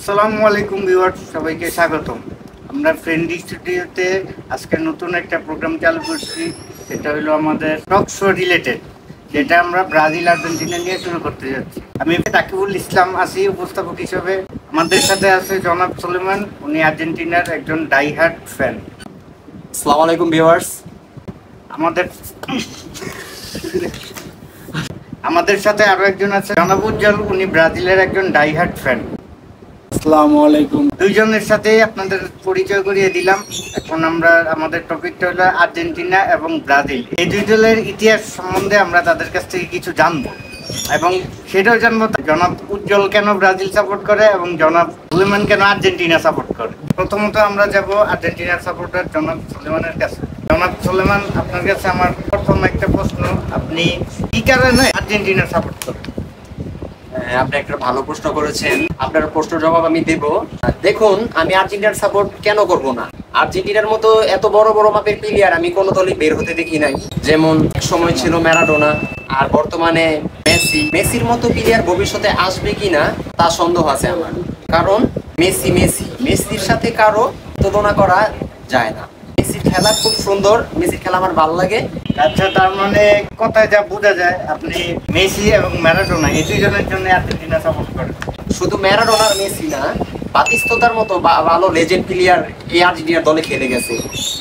আসসালামু আলাইকুম ভিউয়ার্স, সবাইকে স্বাগতম। আমরা ফ্রেন্ডলি স্টুডিওতে আজকে নতুন একটা প্রোগ্রাম চালু করছি। সেটা হলো আমাদের টক শো রিলেটেড, যেটা আমরা ব্রাজিল আর্জেন্টিনা নিয়ে শুরু করতে যাচ্ছি। আমি তাকিবুল ইসলাম আছি উপস্থাপক হিসেবে। আমাদের সাথে আছে জনাব সুলেমান, উনি আর্জেন্টিনার একজন ডাইহার্ড ফ্যান। আসসালামু আলাইকুম ভিউয়ার্স। আমাদের সাথে আরো একজন আছে জনাব উজ্জ্বল, উনি ব্রাজিলের একজন ডাইহার্ড ফ্যান। আসসালামু আলাইকুম। দুইজনের সাথে আপনাদের পরিচয় করিয়ে দিলাম। এখন আমরা আমাদের টপিকটা হলো আর্জেন্টিনা এবং ব্রাজিল। এই দুই দলের ইতিহাস সম্বন্ধে আমরা তাদের কাছ থেকে কিছু জানবো, এবং সেটাও জানবো জনাব উজ্জ্বল কেন ব্রাজিল সাপোর্ট করে এবং জনাব সুলেমান কেন আর্জেন্টিনা সাপোর্ট করে। প্রথমত আমরা যাব আর্জেন্টিনার সাপোর্টার জনাব সুলেমানের কাছে। জনাব সুলেমান, আপনার কাছে আমার প্রথম একটা প্রশ্ন, আপনি কি কারণে আর্জেন্টিনার সাপোর্ট করেন? আপনি একটা ভালো প্রশ্ন করেছেন, আপনার প্রশ্নের জবাব আমি দেব। দেখুন, আমি আর্জেন্টিনার সাপোর্ট কেন করব না? আর্জেন্টিনার মতো এত বড় বড় মাপের প্লেয়ার আমি কোনো দলই বের হতে দেখি নাই। যেমন এক সময় ছিল ম্যারাডোনা, আর বর্তমানে মেসির মতো প্লেয়ার ভবিষ্যতে আসবে কিনা তা সন্দেহ আছে আমার। কারণ মেসির সাথে কারো তুলনা করা যায় না। মেসির খেলা খুব সুন্দর, মেসির খেলা আমার ভালো লাগে। আচ্ছা, তার মানে কথায় যা বোঝা যায় আপনি মেসি এবং ম্যারাডোনা এই দুইজনের জন্য আর্জেন্টিনা সাপোর্ট করেন। শুধু ম্যারাডোনা আর মেসি না, বাতিস্তুতার মতো ভালো লেজেন্ড প্লেয়ার এই আর্জেন্টিনার দলে খেলে গেছে।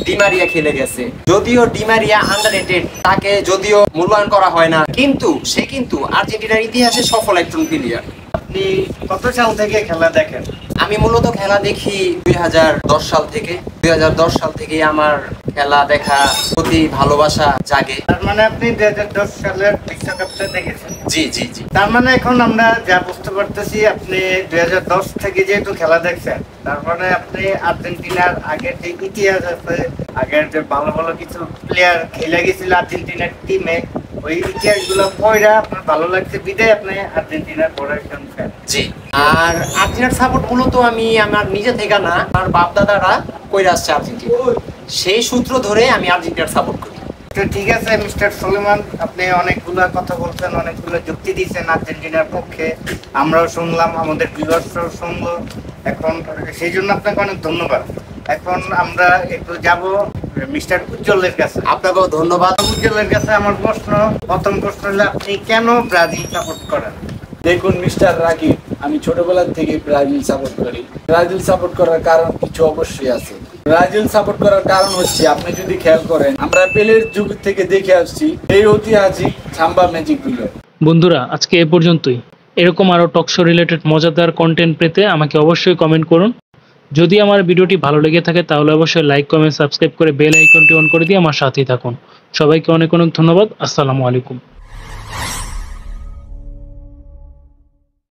ডিমারিয়া খেলে গেছে, যদিও ডিমারিয়া আন্ডাররেটেড, তাকে যদিও মূল্যায়ন করা হয় না, কিন্তু সে কিন্তু আর্জেন্টিনার ইতিহাসে সফল একজন প্লেয়ার। আপনি কত সাল থেকে খেলা দেখেন? আমি মূলত খেলা দেখি 2010 সাল থেকে। 2010 সাল থেকে আমার খেলা দেখা প্রতি ভালোবাসা জাগে। তার মানে আপনি 2010 সালের বিশ্বকাপটা দেখেছেন? জি জি জি। তার মানে এখন আমরা যা বুঝতে পারতেছি, আপনি 2010 থেকে যেহেতু খেলা দেখছেন, তার মানে আপনি আর্জেন্টিনার আগের যে ইতিহাস আছে, আগের যে ভালো ভালো কিছু প্লেয়ার খেলে গেছিল আর্জেন্টিনার টিমে, ওই ইতিহাসগুলো পড়া আপনার ভালো লাগছে বিদায় আপনি আর্জেন্টিনার বড় একজন ফ্যান। জি, আর আর্জেন্টিনার সাপোর্ট মূলত আমি আমার নিজে থেকে না, আমার বাপ দাদারা কইরা আসছে আর্জেন্টিনা, সেই সূত্র ধরে আমি আর্জেন্টিনার সাপোর্ট করি। তো ঠিক আছে মিস্টার সুলেমান, আপনি অনেকগুলো কথা বলছেন, অনেকগুলো যুক্তি দিচ্ছেন আর্জেন্টিনার পক্ষে, আমরাও শুনলাম, আমাদের ভিউয়ার্সরাও শুনলো। এখন সেই জন্য আপনাকে অনেক ধন্যবাদ। এখন আমরা একটু যাব মিস্টার উজ্জ্বলের কাছে। আপনাকেও ধন্যবাদ। উজ্জ্বলের কাছে আমার প্রথম প্রশ্ন হলো, আপনি কেন ব্রাজিল সাপোর্ট করেন? দেখুন মিস্টার রাকিব, আমি ছোটবেলা থেকে ব্রাজিল সাপোর্ট করি। ব্রাজিল সাপোর্ট করার কারণ কিছু অবশ্যই আছে। ব্রাজিল সাপোর্ট করার কারণ হচ্ছে, আপনি যদি খেয়াল করেন, আমরা পেলের যুগ থেকে দেখে আসছি এই ঐতিহাসিক সাম্বা ম্যাজিক গুলো। বন্ধুরা, আজকে এ পর্যন্তই। এরকম আরও টকশো রিলেটেড মজাদার কন্টেন্ট পেতে আমাকে অবশ্যই কমেন্ট করুন। যদি আমার ভিডিওটি ভালো লেগে থাকে তাহলে অবশ্যই লাইক, কমেন্ট, সাবস্ক্রাইব করে বেল আইকনটি অন করে দিয়ে আমার সাথেই থাকুন। সবাইকে অনেক অনেক ধন্যবাদ। আসসালামু আলাইকুম।